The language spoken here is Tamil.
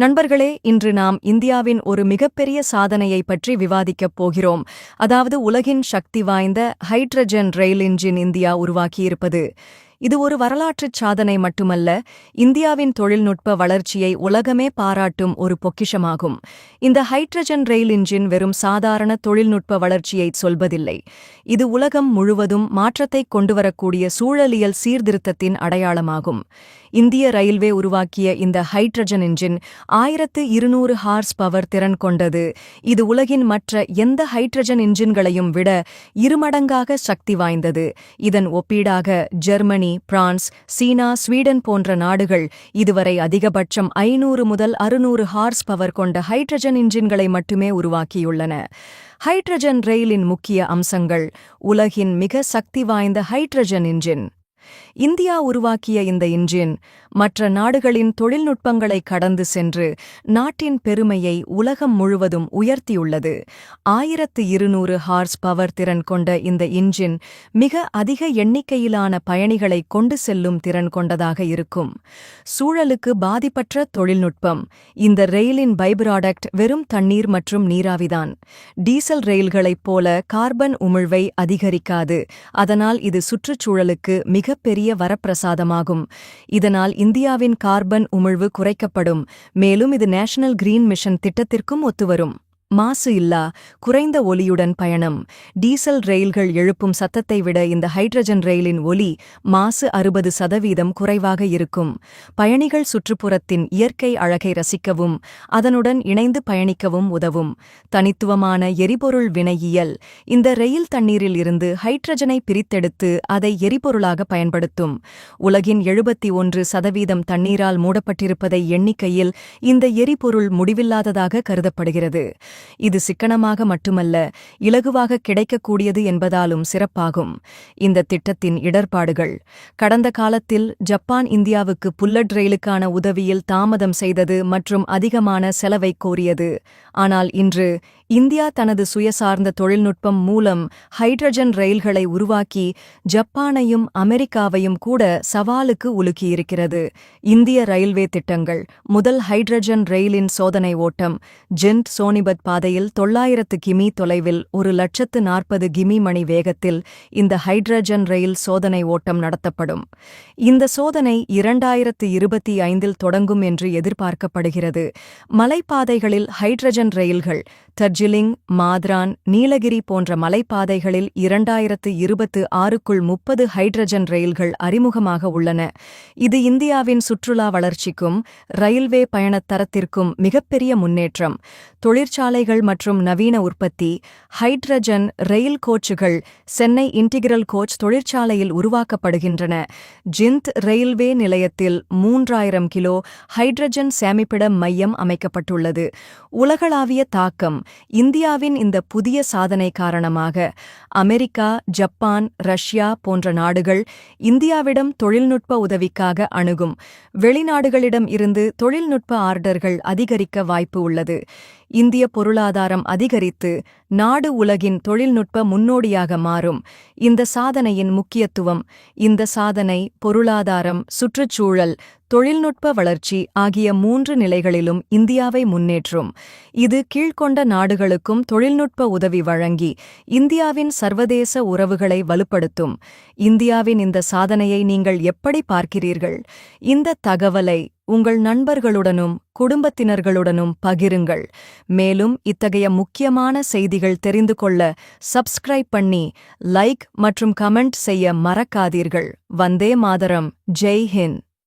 நண்பர்களே, இன்று நாம் இந்தியாவின் ஒரு மிகப்பெரிய சாதனையை பற்றி விவாதிக்கப் போகிறோம். அதாவது உலகின் சக்தி வாய்ந்த ஹைட்ரஜன் ரயில் இன்ஜின் இந்தியா உருவாக்கியிருப்பது. இது ஒரு வரலாற்றுச் சாதனை மட்டுமல்ல, இந்தியாவின் தொழில்நுட்ப வளர்ச்சியை உலகமே பாராட்டும் ஒரு பொக்கிஷமாகும். இந்த ஹைட்ரஜன் ரயில் இன்ஜின் வெறும் சாதாரண தொழில்நுட்ப வளர்ச்சியைச் சொல்வதில்லை. இது உலகம் முழுவதும் மாற்றத்தைக் கொண்டுவரக்கூடிய சூழலியல் சீர்திருத்தத்தின் அடையாளமாகும். இந்திய ரயில்வே உருவாக்கிய இந்த ஹைட்ரஜன் இன்ஜின் 1200 ஹார்ஸ் பவர் திறன் கொண்டது. இது உலகின் மற்ற எந்த ஹைட்ரஜன் இன்ஜின்களையும் விட இருமடங்காக சக்தி வாய்ந்தது. இதன் ஒப்பீடாக ஜெர்மனி, பிரான்ஸ், சீனா, ஸ்வீடன் போன்ற நாடுகள் இதுவரை அதிகபட்சம் 500 முதல் 600 ஹார்ஸ் பவர் கொண்ட ஹைட்ரஜன் இன்ஜின்களை மட்டுமே உருவாக்கியுள்ளன. ஹைட்ரஜன் ரயிலின் முக்கிய அம்சங்கள். உலகின் மிக சக்தி வாய்ந்த ஹைட்ரஜன் இன்ஜின். இந்தியா உருவாக்கிய இந்த இன்ஜின் மற்ற நாடுகளின் தொழில்நுட்பங்களை கடந்து சென்று நாட்டின் பெருமையை உலகம் முழுவதும் உயர்த்தியுள்ளது. 1200 ஹார்ஸ் பவர் திறன் கொண்ட இந்த இன்ஜின் மிக அதிக எண்ணிக்கையிலான பயணிகளை கொண்டு செல்லும் திறன் கொண்டதாக இருக்கும். சூழலுக்கு பாதிப்பற்ற தொழில்நுட்பம். இந்த ரயிலின் பைப்ராடக்ட் வெறும் தண்ணீர் மற்றும் நீராவிதான். டீசல் ரயில்களைப் போல கார்பன் உமிழ்வை அதிகரிக்காது. அதனால் இது சுற்றுச்சூழலுக்கு மிகப்பெரிய வரப்பிரசாதமாகும். இதனால் இந்தியாவின் கார்பன் உமிழ்வு குறைக்கப்படும். மேலும் இது நேஷனல் கிரீன் மிஷன் திட்டத்திற்கும் ஒத்துவரும். மாசு இல்லா, குறைந்த ஒலியுடன் பயணம். டீசல் ரயில்கள் எழுப்பும் சத்தத்தை விட இந்த ஹைட்ரஜன் ரயிலின் ஒலி மாசு 60% குறைவாக இருக்கும். பயணிகள் சுற்றுப்புறத்தின் இயற்கை அழகை ரசிக்கவும் அதனுடன் இணைந்து பயணிக்கவும் உதவும். தனித்துவமான எரிபொருள் வினையியல். இந்த ரயில் தண்ணீரில் இருந்து ஹைட்ரஜனை பிரித்தெடுத்து அதை எரிபொருளாக பயன்படுத்தும். உலகின் 71% தண்ணீரால் மூடப்பட்டிருப்பதை எண்ணிக்கையில் இந்த எரிபொருள் முடிவில்லாததாக கருதப்படுகிறது. இது சிக்கனமாக மட்டுமல்ல, இலகுவாக கிடைக்கக்கூடியது என்பதாலும் சிறப்பாகும். இந்த திட்டத்தின் இடர்பாடுகள். கடந்த காலத்தில் ஜப்பான் இந்தியாவுக்கு புல்லட் ரயிலுக்கான உதவியில் தாமதம் செய்தது மற்றும் அதிகமான செலவை கோரியது. ஆனால் இன்று இந்தியா தனது சுயசார்ந்த தொழில்நுட்பம் மூலம் ஹைட்ரஜன் ரயில்களை உருவாக்கி ஜப்பானையும் அமெரிக்காவையும் கூட சவாலுக்கு உலுக்கியிருக்கிறது. இந்திய ரயில்வே திட்டங்கள். முதல் ஹைட்ரஜன் ரயிலின் சோதனை ஓட்டம். ஜிண்ட் சோனிபத் பாதையில் 900 கிமி தொலைவில் 140 கிமி மணி வேகத்தில் இந்த ஹைட்ரஜன் ரயில் சோதனை ஓட்டம் நடத்தப்படும். இந்த சோதனை 2025 தொடங்கும் என்று எதிர்பார்க்கப்படுகிறது. மலைப்பாதைகளில் ஹைட்ரஜன் ரயில்கள். டர்ஜிலிங், மாத்ரான், நீலகிரி போன்ற மலைப்பாதைகளில் 2026க்குள் 30 ஹைட்ரஜன் ரயில்கள் அறிமுகமாக உள்ளன. இது இந்தியாவின் சுற்றுலா வளர்ச்சிக்கும் ரயில்வே பயணத் தரத்திற்கும் மிகப்பெரிய முன்னேற்றம். தொழிற்சாலைகள் மற்றும் நவீன உற்பத்தி. ஹைட்ரஜன் ரயில் கோச்சுகள் சென்னை இன்டிகிரல் கோச் தொழிற்சாலையில் உருவாக்கப்படுகின்றன. ஜிந்த் ரயில்வே நிலையத்தில் 3000 கிலோ ஹைட்ரஜன் சேமிப்பிட மையம் அமைக்கப்பட்டுள்ளது. உலகளாவிய தாக்கம். இந்தியாவின் இந்த புதிய சாதனை காரணமாக அமெரிக்கா, ஜப்பான், ரஷ்யா போன்ற நாடுகள் இந்தியாவிடம் தொழில்நுட்ப உதவிக்காக அணுகும். வெளிநாடுகளிடம் இருந்து தொழில்நுட்ப ஆர்டர்கள் அதிகரிக்க வாய்ப்பு உள்ளது. இந்திய பொருளாதாரம் அதிகரித்து நாடு உலகின் தொழில்நுட்ப முன்னோடியாக மாறும். இந்த சாதனையின் முக்கியத்துவம். இந்த சாதனை பொருளாதாரம், சுற்றுச்சூழல், தொழில்நுட்ப வளர்ச்சி ஆகிய 3 நிலைகளிலும் இந்தியாவை முன்னேற்றும். இது கீழ்க்கொண்ட நாடுகளுக்கும் தொழில்நுட்ப உதவி வழங்கி இந்தியாவின் சர்வதேச உறவுகளை வலுப்படுத்தும். இந்தியாவின் இந்த சாதனையை நீங்கள் எப்படி பார்க்கிறீர்கள்? இந்த தகவலை உங்கள் நண்பர்களுடனும் குடும்பத்தினர்களுடனும் பகிருங்கள். மேலும் இத்தகைய முக்கியமான செய்திகள் தெரிந்து கொள்ள சப்ஸ்கிரைப் பண்ணி லைக் மற்றும் கமெண்ட் செய்ய மறக்காதீர்கள். வந்தே மாதரம். ஜெய் ஹிந்த்.